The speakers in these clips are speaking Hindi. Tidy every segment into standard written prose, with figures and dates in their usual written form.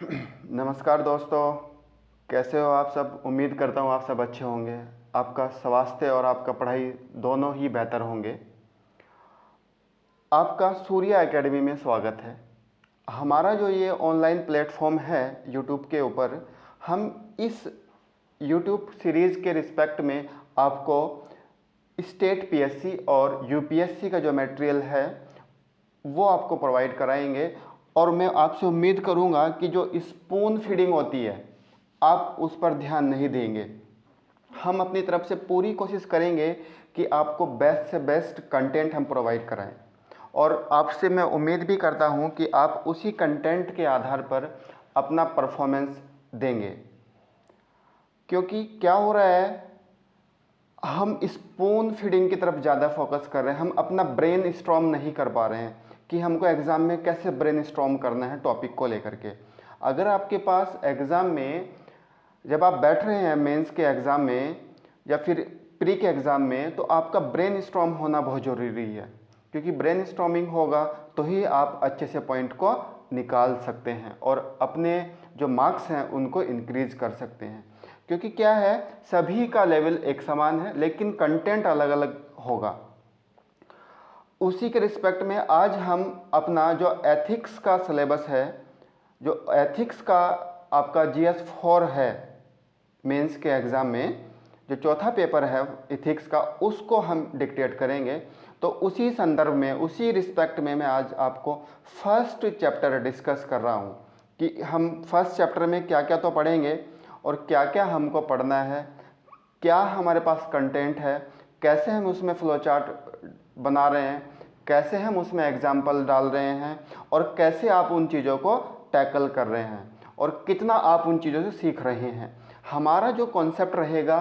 नमस्कार दोस्तों, कैसे हो आप सब। उम्मीद करता हूँ आप सब अच्छे होंगे। आपका स्वास्थ्य और आपका पढ़ाई दोनों ही बेहतर होंगे। आपका सूर्या एकेडमी में स्वागत है। हमारा जो ये ऑनलाइन प्लेटफॉर्म है यूट्यूब के ऊपर, हम इस यूट्यूब सीरीज़ के रिस्पेक्ट में आपको स्टेट पीएससी और यूपीएससी का जो मटेरियल है वो आपको प्रोवाइड कराएंगे। और मैं आपसे उम्मीद करूंगा कि जो स्पून फीडिंग होती है आप उस पर ध्यान नहीं देंगे। हम अपनी तरफ से पूरी कोशिश करेंगे कि आपको बेस्ट से बेस्ट कंटेंट हम प्रोवाइड कराएं, और आपसे मैं उम्मीद भी करता हूं कि आप उसी कंटेंट के आधार पर अपना परफॉर्मेंस देंगे। क्योंकि क्या हो रहा है, हम स्पून फीडिंग की तरफ ज़्यादा फोकस कर रहे हैं। हम अपना ब्रेन स्ट्रॉम नहीं कर पा रहे हैं कि हमको एग्ज़ाम में कैसे ब्रेन स्ट्रॉम करना है टॉपिक को लेकर के। अगर आपके पास एग्ज़ाम में, जब आप बैठ रहे हैं मेंस के एग्ज़ाम में या फिर प्री के एग्ज़ाम में, तो आपका ब्रेन स्ट्रॉम होना बहुत ज़रूरी है। क्योंकि ब्रेन स्ट्रॉमिंग होगा तो ही आप अच्छे से पॉइंट को निकाल सकते हैं और अपने जो मार्क्स हैं उनको इंक्रीज कर सकते हैं। क्योंकि क्या है, सभी का लेवल एक समान है लेकिन कंटेंट अलग अलग होगा। उसी के रिस्पेक्ट में आज हम अपना जो एथिक्स का सिलेबस है, जो एथिक्स का आपका GS4 है मेंस के एग्ज़ाम में, जो चौथा पेपर है एथिक्स का, उसको हम डिक्टेट करेंगे। तो उसी संदर्भ में, उसी रिस्पेक्ट में मैं आज आपको फर्स्ट चैप्टर डिस्कस कर रहा हूँ कि हम फर्स्ट चैप्टर में क्या क्या तो पढ़ेंगे और क्या क्या हमको पढ़ना है, क्या हमारे पास कंटेंट है, कैसे हम उसमें फ्लो चार्ट बना रहे हैं, कैसे हम उसमें एग्जाम्पल डाल रहे हैं, और कैसे आप उन चीज़ों को टैकल कर रहे हैं और कितना आप उन चीज़ों से सीख रहे हैं। हमारा जो कॉन्सेप्ट रहेगा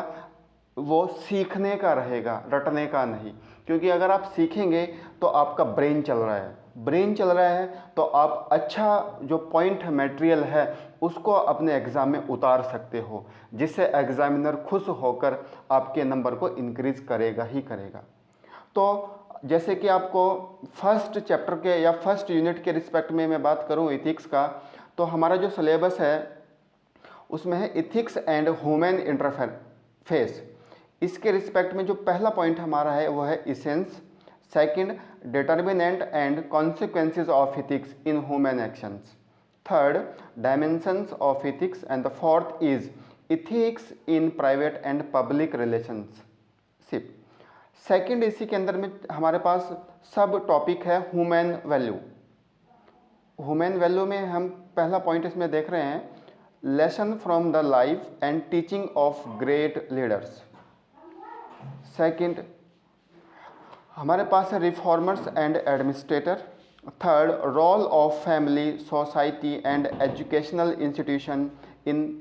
वो सीखने का रहेगा, रटने का नहीं। क्योंकि अगर आप सीखेंगे तो आपका ब्रेन चल रहा है, ब्रेन चल रहा है तो आप अच्छा जो पॉइंट है, मटेरियल है, उसको अपने एग्ज़ाम में उतार सकते हो, जिससे एग्ज़ामिनर खुश होकर आपके नंबर को इंक्रीज़ करेगा ही करेगा। तो जैसे कि आपको फर्स्ट चैप्टर के या फर्स्ट यूनिट के रिस्पेक्ट में मैं बात करूं इथिक्स का, तो हमारा जो सिलेबस है उसमें है इथिक्स एंड ह्यूमन इंटरफेस। इसके रिस्पेक्ट में जो पहला पॉइंट हमारा है वो है essence, second determinant and consequences of ethics in human actions, third dimensions of ethics, and the fourth is ethics in private and public relationship. Second, इसी के अंदर में हमारे पास सब टॉपिक है ह्यूमन वैल्यू। ह्यूमन वैल्यू में हम पहला पॉइंट इसमें देख रहे हैं, lesson from the life and teaching of great leaders. Second हमारे पास है reformers and administrator. Third, role of family, society and educational institution in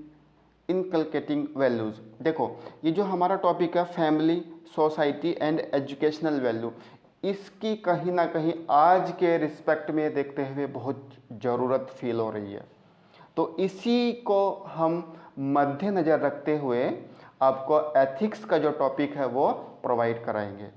inculcating values. देखो, ये जो हमारा टॉपिक है family, society and educational value, इसकी कहीं ना कहीं आज के रिस्पेक्ट में देखते हुए बहुत ज़रूरत फील हो रही है। तो इसी को हम मद्देनज़र रखते हुए आपको एथिक्स का जो टॉपिक है वो प्रोवाइड कराएंगे।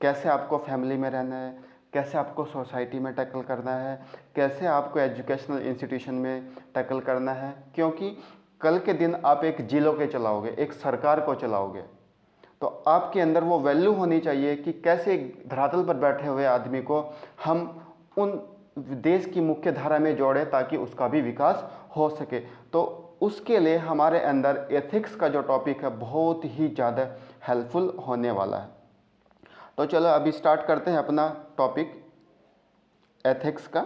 कैसे आपको फैमिली में रहना है, कैसे आपको सोसाइटी में टैकल करना है, कैसे आपको एजुकेशनल इंस्टीट्यूशन में टैकल करना है। क्योंकि कल के दिन आप एक जिलो के चलाओगे, एक सरकार को चलाओगे, तो आपके अंदर वो वैल्यू होनी चाहिए कि कैसे धरातल पर बैठे हुए आदमी को हम उन देश की मुख्य धारा में जोड़ें ताकि उसका भी विकास हो सके। तो उसके लिए हमारे अंदर एथिक्स का जो टॉपिक है बहुत ही ज़्यादा हेल्पफुल होने वाला है। तो चलो अभी स्टार्ट करते हैं अपना टॉपिक एथिक्स का।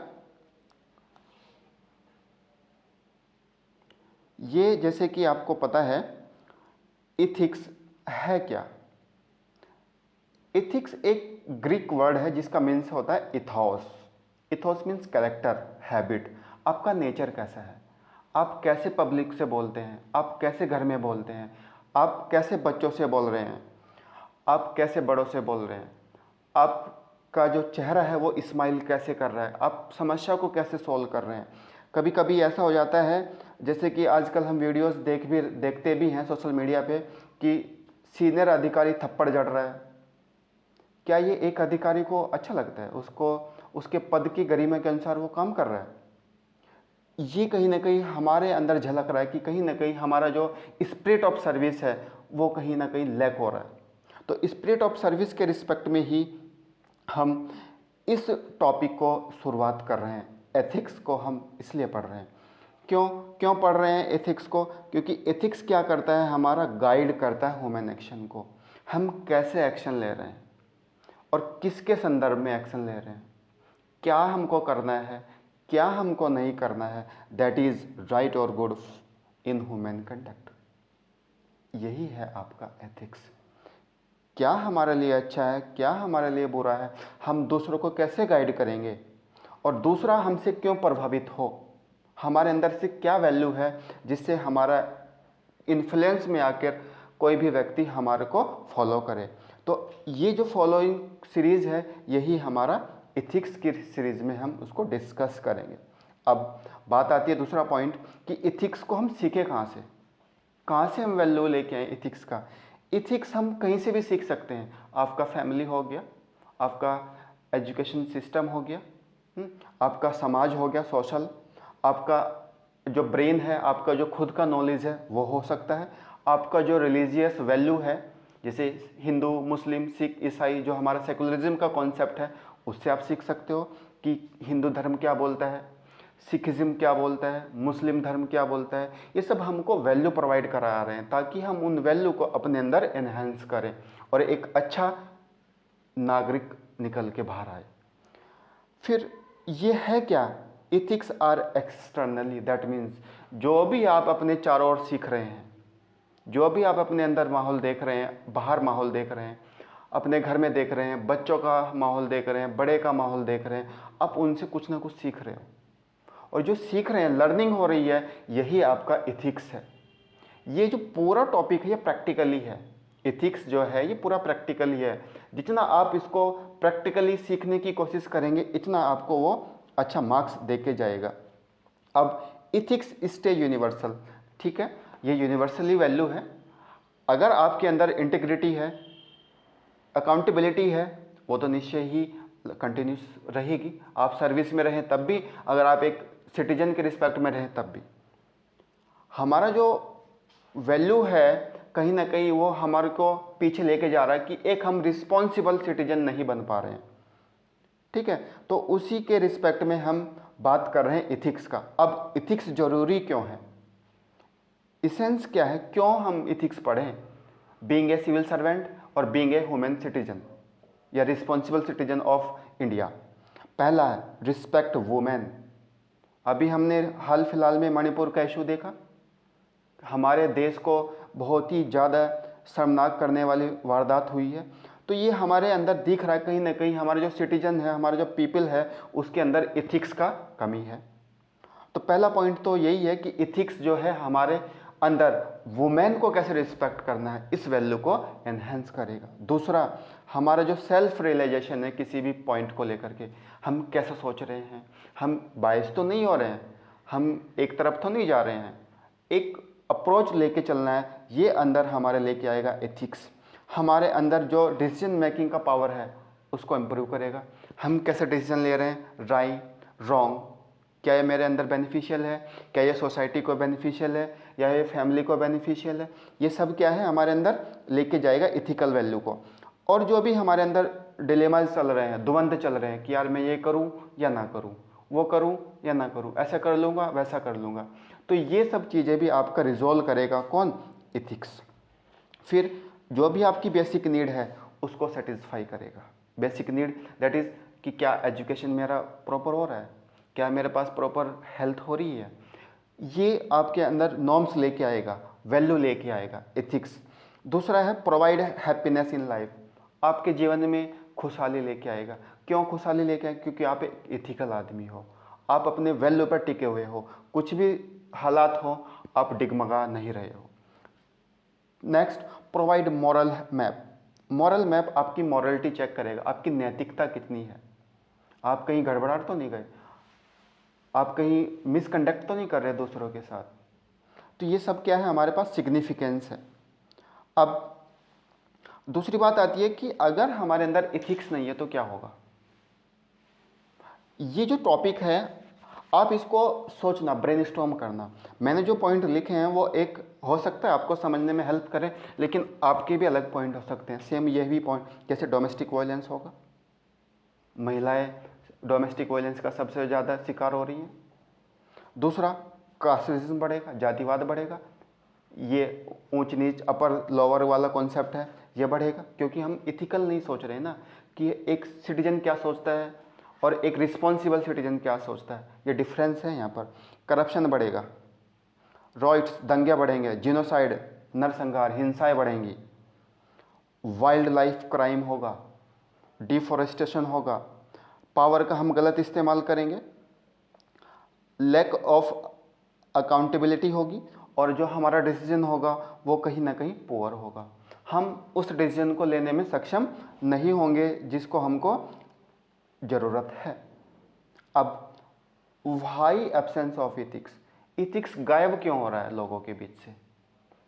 ये जैसे कि आपको पता है, इथिक्स है क्या। इथिक्स एक ग्रीक वर्ड है जिसका मीन्स होता है ethos. Ethos means character, habit. आपका नेचर कैसा है, आप कैसे पब्लिक से बोलते हैं, आप कैसे घर में बोलते हैं, आप कैसे बच्चों से बोल रहे हैं, आप कैसे बड़ों से बोल रहे हैं, आपका जो चेहरा है वो स्माइल कैसे कर रहा है, आप समस्या को कैसे सॉल्व कर रहे हैं। कभी कभी ऐसा हो जाता है, जैसे कि आजकल हम वीडियोस देखते भी हैं सोशल मीडिया पे, कि सीनियर अधिकारी थप्पड़ जड़ रहा है। क्या ये एक अधिकारी को अच्छा लगता है? उसको उसके पद की गरिमा के अनुसार वो काम कर रहा है? ये कहीं ना कहीं हमारे अंदर झलक रहा है कि कहीं ना कहीं हमारा जो स्पिरिट ऑफ सर्विस है वो कहीं ना कहीं लैक हो रहा है। तो स्पिरिट ऑफ सर्विस के रिस्पेक्ट में ही हम इस टॉपिक को शुरुआत कर रहे हैं। एथिक्स को हम इसलिए पढ़ रहे हैं, क्यों क्यों पढ़ रहे हैं एथिक्स को? क्योंकि एथिक्स क्या करता है, हमारा गाइड करता है ह्यूमन एक्शन को। हम कैसे एक्शन ले रहे हैं और किसके संदर्भ में एक्शन ले रहे हैं, क्या हमको करना है, क्या हमको नहीं करना है, दैट इज़ राइट और गुड इन ह्यूमन कंडक्ट। यही है आपका एथिक्स। क्या हमारे लिए अच्छा है, क्या हमारे लिए बुरा है, हम दूसरों को कैसे गाइड करेंगे और दूसरा हमसे क्यों प्रभावित हो, हमारे अंदर से क्या वैल्यू है जिससे हमारा इन्फ्लुएंस में आकर कोई भी व्यक्ति हमारे को फॉलो करे। तो ये जो फॉलोइंग सीरीज़ है यही हमारा इथिक्स की सीरीज़ में हम उसको डिस्कस करेंगे। अब बात आती है दूसरा पॉइंट कि इथिक्स को हम सीखें कहाँ से हम वैल्यू लेके आए इथिक्स का। इथिक्स हम कहीं से भी सीख सकते हैं। आपका फैमिली हो गया, आपका एजुकेशन सिस्टम हो गया, आपका समाज हो गया सोशल, आपका जो ब्रेन है, आपका जो खुद का नॉलेज है वो हो सकता है, आपका जो रिलीजियस वैल्यू है जैसे हिंदू, मुस्लिम, सिख, ईसाई, जो हमारा सेकुलरिज्म का कॉन्सेप्ट है उससे आप सीख सकते हो कि हिंदू धर्म क्या बोलता है, सिखिज्म क्या बोलता है, मुस्लिम धर्म क्या बोलता है। ये सब हमको वैल्यू प्रोवाइड करा रहे हैं ताकि हम उन वैल्यू को अपने अंदर एनहेंस करें और एक अच्छा नागरिक निकल के बाहर आए। फिर ये है क्या, ethics are externally, that means जो भी आप अपने चारों ओर सीख रहे हैं, जो भी आप अपने अंदर माहौल देख रहे हैं, बाहर माहौल देख रहे हैं, अपने घर में देख रहे हैं, बच्चों का माहौल देख रहे हैं, बड़े का माहौल देख रहे हैं, आप उनसे कुछ ना कुछ सीख रहे हो और जो सीख रहे हैं, लर्निंग हो रही है, यही आपका इथिक्स है। ये जो पूरा टॉपिक है ये प्रैक्टिकली है। इथिक्स जो है ये पूरा प्रैक्टिकली है। जितना आप इसको प्रैक्टिकली सीखने की कोशिश करेंगे इतना आपको वो अच्छा मार्क्स दे के जाएगा। अब इथिक्स स्टे यूनिवर्सल, ठीक है, ये यूनिवर्सली वैल्यू है। अगर आपके अंदर इंटीग्रिटी है, अकाउंटेबिलिटी है, वो तो निश्चय ही कंटिन्यूस रहेगी। आप सर्विस में रहें तब भी, अगर आप एक सिटीजन के रिस्पेक्ट में रहें तब भी। हमारा जो वैल्यू है कहीं ना कहीं वो हमारे को पीछे लेके जा रहा है कि एक हम रिस्पॉन्सिबल सिटीजन नहीं बन पा रहे हैं, ठीक है। तो उसी के रिस्पेक्ट में हम बात कर रहे हैं इथिक्स का। अब इथिक्स जरूरी क्यों है, इसेंस क्या है, क्यों हम इथिक्स पढ़ें, बीइंग ए सिविल सर्वेंट और बीइंग ए ह्यूमन सिटीजन या रिस्पॉन्सिबल सिटीजन ऑफ इंडिया। पहला है रिस्पेक्ट वुमेन। अभी हमने हाल फिलहाल में मणिपुर का इशू देखा, हमारे देश को बहुत ही ज़्यादा शर्मनाक करने वाली वारदात हुई है। तो ये हमारे अंदर दिख रहा है कहीं ना कहीं हमारे जो सिटीजन है, हमारे जो पीपल है, उसके अंदर इथिक्स का कमी है। तो पहला पॉइंट तो यही है कि इथिक्स जो है हमारे अंदर वुमेन को कैसे रिस्पेक्ट करना है, इस वैल्यू को एनहेंस करेगा। दूसरा, हमारा जो सेल्फ रियलाइजेशन है किसी भी पॉइंट को लेकर के, हम कैसे सोच रहे हैं, हम बायस तो नहीं हो रहे हैं, हम एक तरफ तो नहीं जा रहे हैं, एक अप्रोच लेके चलना है, ये अंदर हमारे लेके आएगा एथिक्स। हमारे अंदर जो डिसीजन मेकिंग का पावर है उसको इम्प्रूव करेगा। हम कैसे डिसीजन ले रहे हैं, राइट रॉन्ग, क्या ये मेरे अंदर बेनिफिशियल है, क्या ये सोसाइटी को बेनिफिशियल है, या ये फैमिली को बेनिफिशियल है, ये सब क्या है हमारे अंदर लेके जाएगा इथिकल वैल्यू को। और जो भी हमारे अंदर डिलेमाज चल रहे हैं, द्वंद्व चल रहे हैं कि यार मैं ये करूं या ना करूं, वो करूं या ना करूं, ऐसा कर लूँगा वैसा कर लूँगा, तो ये सब चीज़ें भी आपका रिजॉल्व करेगा कौन, इथिक्स। फिर जो भी आपकी बेसिक नीड है उसको सेटिस्फाई करेगा। बेसिक नीड दैट इज़ कि क्या एजुकेशन मेरा प्रॉपर हो रहा है, क्या मेरे पास प्रॉपर हेल्थ हो रही है, ये आपके अंदर नॉर्म्स लेके आएगा, वैल्यू लेके आएगा एथिक्स। दूसरा है प्रोवाइड हैप्पीनेस इन लाइफ, आपके जीवन में खुशहाली लेके आएगा। क्यों खुशहाली लेके आए, क्योंकि आप एक एथिकल आदमी हो, आप अपने वैल्यू पर टिके हुए हो, कुछ भी हालात हो आप डिगमगा नहीं रहे हो। Next, provide moral map. Moral map आपकी मॉरलिटी चेक करेगा, आपकी नैतिकता कितनी है, आप कहीं गड़बड़ा तो नहीं गए, आप कहीं मिसकंडक्ट तो नहीं कर रहे दूसरों के साथ। तो ये सब क्या है हमारे पास सिग्निफिकेंस है। अब दूसरी बात आती है कि अगर हमारे अंदर इथिक्स नहीं है तो क्या होगा। ये जो टॉपिक है आप इसको सोचना, ब्रेनस्टॉर्म करना। मैंने जो पॉइंट लिखे हैं वो एक हो सकता है आपको समझने में हेल्प करे, लेकिन आपके भी अलग पॉइंट हो सकते हैं। सेम ये भी पॉइंट, जैसे डोमेस्टिक वायलेंस होगा, महिलाएं डोमेस्टिक वायलेंस का सबसे ज़्यादा शिकार हो रही हैं। दूसरा, कास्टिज्म बढ़ेगा, जातिवाद बढ़ेगा, ये ऊंच नीच अपर लोअर वाला कॉन्सेप्ट है, ये बढ़ेगा, क्योंकि हम इथिकल नहीं सोच रहे ना कि एक सिटीजन क्या सोचता है और एक रिस्पॉन्सिबल सिटीजन क्या सोचता है, ये डिफरेंस है यहाँ पर। करप्शन बढ़ेगा, रॉइट्स दंगे बढ़ेंगे, जिनोसाइड नरसंहार हिंसाएं बढ़ेंगी, वाइल्ड लाइफ क्राइम होगा, डिफॉरेस्टेशन होगा, पावर का हम गलत इस्तेमाल करेंगे, लैक ऑफ अकाउंटेबिलिटी होगी, और जो हमारा डिसीजन होगा वो कहीं ना कहीं पुअर होगा। हम उस डिसीजन को लेने में सक्षम नहीं होंगे जिसको हमको ज़रूरत है। अब why absence of ethics, ethics गायब क्यों हो रहा है लोगों के बीच से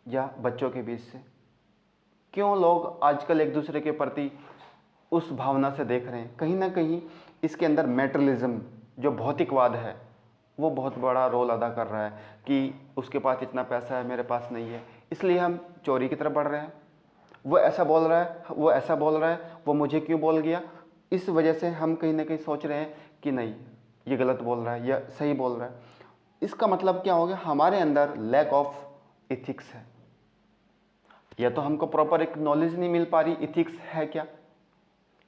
या बच्चों के बीच से? क्यों लोग आजकल एक दूसरे के प्रति उस भावना से देख रहे हैं? कहीं ना कहीं इसके अंदर मेटेरियलिज्म, जो भौतिकवाद है, वो बहुत बड़ा रोल अदा कर रहा है कि उसके पास इतना पैसा है, मेरे पास नहीं है, इसलिए हम चोरी की तरफ बढ़ रहे हैं। वो ऐसा बोल रहा है, वो ऐसा बोल रहा है, वो मुझे क्यों बोल गया? इस वजह से हम कहीं ना कहीं सोच रहे हैं कि नहीं, ये गलत बोल रहा है या सही बोल रहा है। इसका मतलब क्या हो गया? हमारे अंदर लैक ऑफ इथिक्स है, या तो हमको प्रॉपर एक नॉलेज नहीं मिल पा रही इथिक्स है क्या,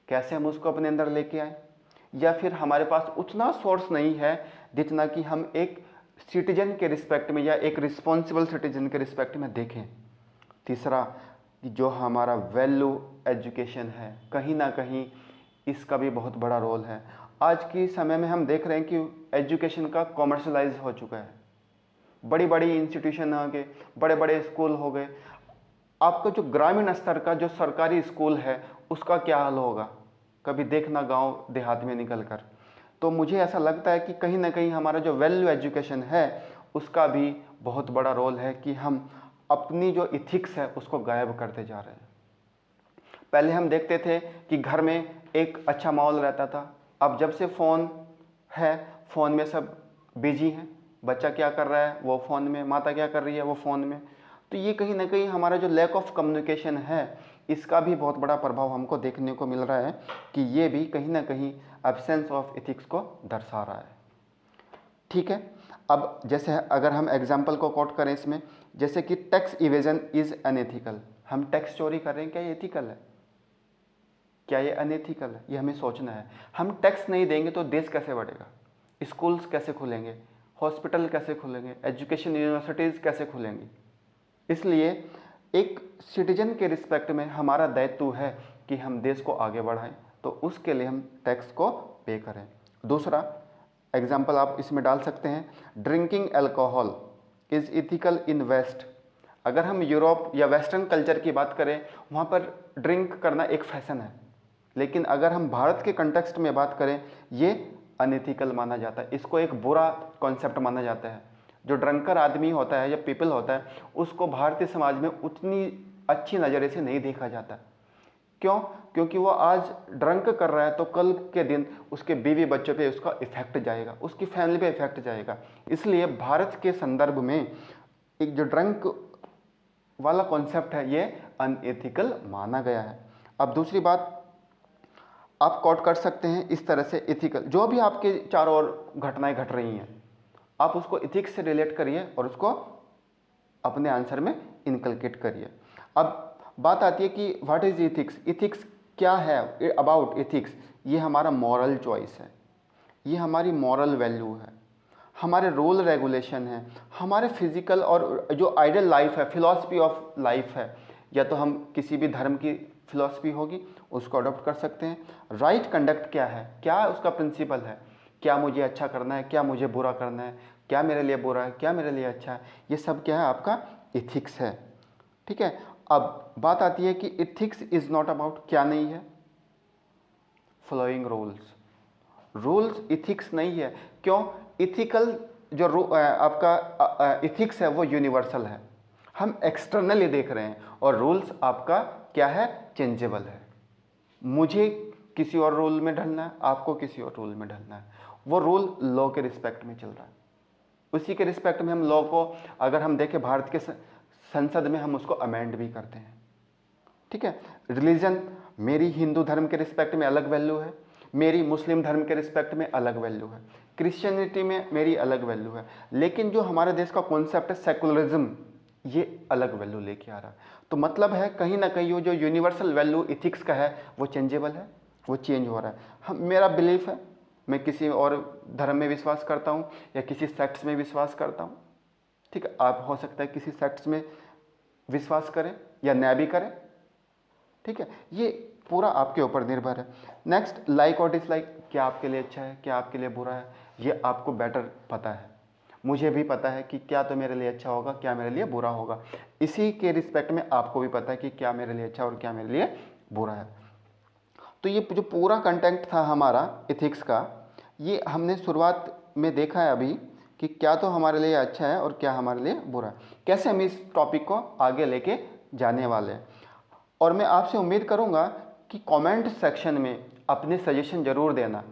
कैसे हम उसको अपने अंदर लेके आए, या फिर हमारे पास उतना सोर्स नहीं है जितना कि हम एक सिटीजन के रिस्पेक्ट में या एक रिस्पॉन्सिबल सिटीजन के रिस्पेक्ट में देखें। तीसरा, जो हमारा वैल्यू एजुकेशन है, कहीं ना कहीं इसका भी बहुत बड़ा रोल है। आज के समय में हम देख रहे हैं कि एजुकेशन का कॉमर्शलाइज हो चुका है, बड़ी बड़ी इंस्टीट्यूशन आ गए, बड़े बड़े स्कूल हो गए। आपका जो ग्रामीण स्तर का जो सरकारी स्कूल है उसका क्या हाल होगा, कभी देखना गांव देहात में निकल कर। तो मुझे ऐसा लगता है कि कहीं ना कहीं हमारा जो वैल्यू एजुकेशन है उसका भी बहुत बड़ा रोल है कि हम अपनी जो इथिक्स है उसको गायब करते जा रहे हैं। पहले हम देखते थे कि घर में एक अच्छा माहौल रहता था, अब जब से फ़ोन है, फ़ोन में सब बिजी हैं, बच्चा क्या कर रहा है वो फ़ोन में, माता क्या कर रही है वो फ़ोन में। तो ये कहीं ना कहीं हमारा जो लैक ऑफ कम्युनिकेशन है इसका भी बहुत बड़ा प्रभाव हमको देखने को मिल रहा है कि ये भी कहीं ना कहीं एब्सेंस ऑफ एथिक्स को दर्शा रहा है। ठीक है, अब जैसे अगर हम एग्जाम्पल को कोट करें इसमें, जैसे कि टैक्स इवेजन इज़ अनएथिकल, हम टैक्स चोरी कर रहे हैं, क्या ये एथिकल है, क्या ये अनएथिकल है? ये हमें सोचना है। हम टैक्स नहीं देंगे तो देश कैसे बढ़ेगा, स्कूल्स कैसे खुलेंगे, हॉस्पिटल कैसे खुलेंगे, एजुकेशन यूनिवर्सिटीज़ कैसे खुलेंगी? इसलिए एक सिटीजन के रिस्पेक्ट में हमारा दायित्व है कि हम देश को आगे बढ़ाएं, तो उसके लिए हम टैक्स को पे करें। दूसरा एग्जाम्पल आप इसमें डाल सकते हैं, drinking alcohol is ethical in west. अगर हम यूरोप या वेस्टर्न कल्चर की बात करें, वहाँ पर ड्रिंक करना एक फैशन है, लेकिन अगर हम भारत के कंटेक्स्ट में बात करें, ये अनएथिकल माना जाता है, इसको एक बुरा कॉन्सेप्ट माना जाता है। जो ड्रंकर आदमी होता है या पीपल होता है उसको भारतीय समाज में उतनी अच्छी नज़रिए से नहीं देखा जाता। क्यों? क्योंकि वो आज ड्रंक कर रहा है तो कल के दिन उसके बीवी बच्चों पे उसका इफेक्ट जाएगा, उसकी फैमिली पे इफेक्ट जाएगा। इसलिए भारत के संदर्भ में एक जो ड्रंक वाला कॉन्सेप्ट है ये अनएथिकल माना गया है। अब दूसरी बात आप कोट कर सकते हैं इस तरह से, इथिकल जो भी आपके चारों ओर घटनाएं घट रही हैं आप उसको इथिक्स से रिलेट करिए और उसको अपने आंसर में इनकलकेट करिए। अब बात आती है कि व्हाट इज इथिक्स, इथिक्स क्या है, अबाउट इथिक्स, ये हमारा मॉरल चॉइस है, ये हमारी मॉरल वैल्यू है, हमारे रूल रेगुलेशन है, हमारे फिजिकल और जो आइडियल लाइफ है, फिलॉसफी ऑफ लाइफ है, या तो हम किसी भी धर्म की फिलॉसफी होगी उसको अडॉप्ट कर सकते हैं। राइट कंडक्ट क्या है, क्या उसका प्रिंसिपल है, क्या मुझे अच्छा करना है, क्या मुझे बुरा करना है, क्या मेरे लिए बुरा है, क्या मेरे लिए अच्छा है, ये सब क्या है आपका इथिक्स है। ठीक है, अब बात आती है कि इथिक्स इज नॉट अबाउट, क्या नहीं है, फॉलोइंग रूल्स। रूल्स इथिक्स नहीं है। क्यों? इथिकल जो आपका इथिक्स है वो यूनिवर्सल है, हम एक्सटर्नली देख रहे हैं, और रूल्स आपका क्या है, चेंजेबल है। मुझे किसी और रूल में ढलना है, आपको किसी और रूल में ढलना है, वो रूल लॉ के रिस्पेक्ट में चल रहा है। उसी के रिस्पेक्ट में हम लॉ को अगर हम देखें भारत के संसद में हम उसको अमेंड भी करते हैं। ठीक है, रिलीजन मेरी हिंदू धर्म के रिस्पेक्ट में अलग वैल्यू है, मेरी मुस्लिम धर्म के रिस्पेक्ट में अलग वैल्यू है, क्रिश्चियनिटी में मेरी अलग वैल्यू है, लेकिन जो हमारे देश का कॉन्सेप्ट है सेकुलरिज्म, ये अलग वैल्यू लेके आ रहा है। तो मतलब है कहीं ना कहीं वो जो यूनिवर्सल वैल्यू इथिक्स का है वो चेंजेबल है, वो चेंज हो रहा है। हम मेरा बिलीफ है, मैं किसी और धर्म में विश्वास करता हूँ या किसी सेक्ट्स में विश्वास करता हूँ। ठीक है, आप हो सकता है किसी सेक्ट्स में विश्वास करें या न भी करें। ठीक है, ये पूरा आपके ऊपर निर्भर है। नेक्स्ट, लाइक और डिसलाइक, क्या आपके लिए अच्छा है, क्या आपके लिए बुरा है, ये आपको बेटर पता है। मुझे भी पता है कि क्या तो मेरे लिए अच्छा होगा, क्या मेरे लिए बुरा होगा। इसी के रिस्पेक्ट में आपको भी पता है कि क्या मेरे लिए अच्छा और क्या मेरे लिए बुरा है। तो ये जो पूरा कंटेंट था हमारा इथिक्स का, ये हमने शुरुआत में देखा है अभी कि क्या तो हमारे लिए अच्छा है और क्या हमारे लिए बुरा है, कैसे हम इस टॉपिक को आगे लेके जाने वाले हैं। और मैं आपसे उम्मीद करूंगा कि कमेंट सेक्शन में अपने सजेशन ज़रूर देना,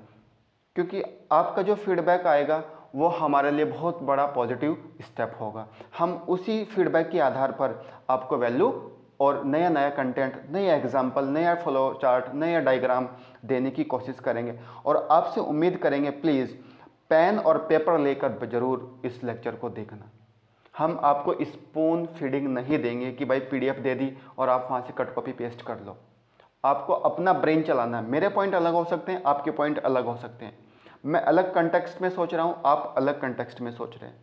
क्योंकि आपका जो फीडबैक आएगा वो हमारे लिए बहुत बड़ा पॉजिटिव स्टेप होगा। हम उसी फीडबैक के आधार पर आपको वैल्यू और नया नया कंटेंट, नया एग्जाम्पल, नया फ्लो चार्ट, नया डायग्राम देने की कोशिश करेंगे। और आपसे उम्मीद करेंगे प्लीज़ पेन और पेपर लेकर ज़रूर इस लेक्चर को देखना। हम आपको स्पून फीडिंग नहीं देंगे कि भाई पीडीएफ दे दी और आप वहाँ से कट कॉपी पेस्ट कर लो। आपको अपना ब्रेन चलाना है। मेरे पॉइंट अलग हो सकते हैं, आपके पॉइंट अलग हो सकते हैं। मैं अलग कंटेक्स्ट में सोच रहा हूँ, आप अलग कंटेक्स्ट में सोच रहे हैं।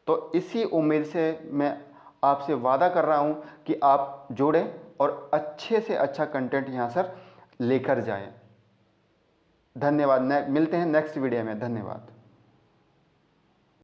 तो इसी उम्मीद से मैं आपसे वादा कर रहा हूँ कि आप जुड़े और अच्छे से अच्छा कंटेंट यहाँ सर लेकर जाएं। धन्यवाद। मिलते हैं नेक्स्ट वीडियो में। धन्यवाद।